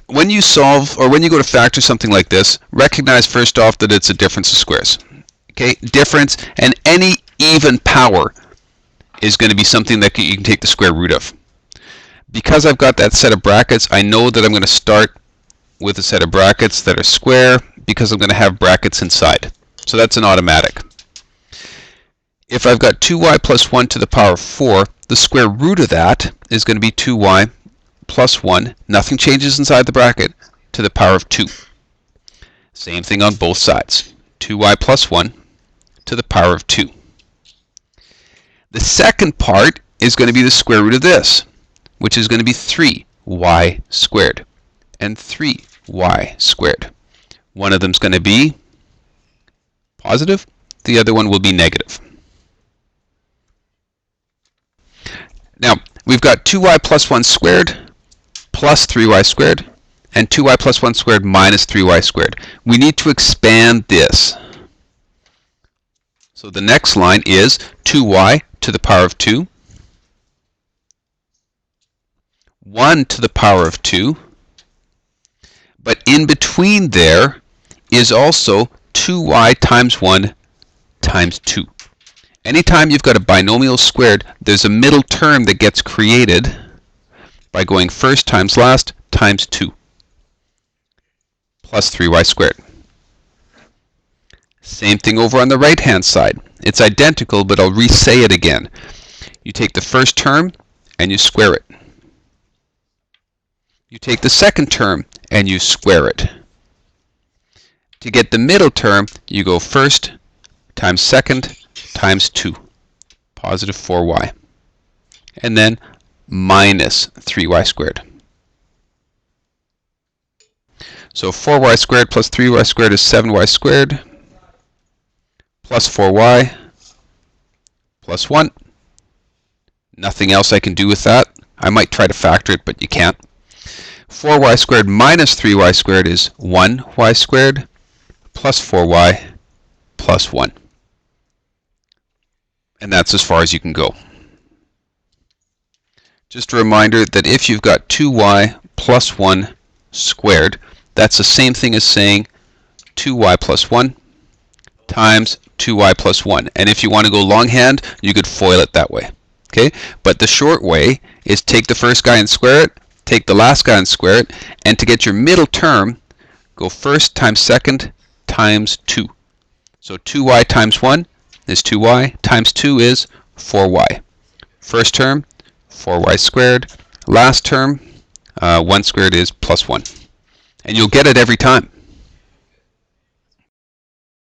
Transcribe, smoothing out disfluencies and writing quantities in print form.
when you solve or when you go to factor something like this, recognize first off that it's a difference of squares. Okay, difference, and any even power is going to be something that you can take the square root of. Because I've got that set of brackets, I know that I'm going to start with a set of brackets that are square because I'm going to have brackets inside. So that's an automatic. If I've got 2y plus 1 to the power of 4, the square root of that is going to be 2y plus 1, nothing changes inside the bracket, to the power of 2. Same thing on both sides. 2y plus 1 to the power of 2. The second part is going to be the square root of this, which is going to be 3y squared and 3y squared. One of them is going to be positive, the other one will be negative. Now, we've got 2y plus 1 squared plus 3y squared and 2y plus 1 squared minus 3y squared. We need to expand this. So the next line is 2y to the power of 2, 1 to the power of 2, but in between there is also 2y times 1 times 2. Anytime you've got a binomial squared, there's a middle term that gets created by going first times last times 2 plus 3y squared. Same thing over on the right hand side. It's identical, but I'll re-say it again. You take the first term and you square it. You take the second term and you square it. To get the middle term, you go first times second times 2, positive 4y, and then minus 3y squared. So 4y squared plus 3y squared is 7y squared plus 4y plus 1. Nothing else I can do with that. I might try to factor it, but you can't. 4y squared minus 3y squared is 1y squared plus 4y plus 1. And that's as far as you can go. Just a reminder that if you've got 2y plus 1 squared, that's the same thing as saying 2y plus 1 times 2y plus 1. And if you want to go longhand, you could FOIL it that way. Okay? But the short way is take the first guy and square it, take the last guy and square it, and to get your middle term, go first times second times 2. So 2y times 1 is 2y, times 2 is 4y. First term, 4y squared. Last term, 1 squared is plus 1. And you'll get it every time.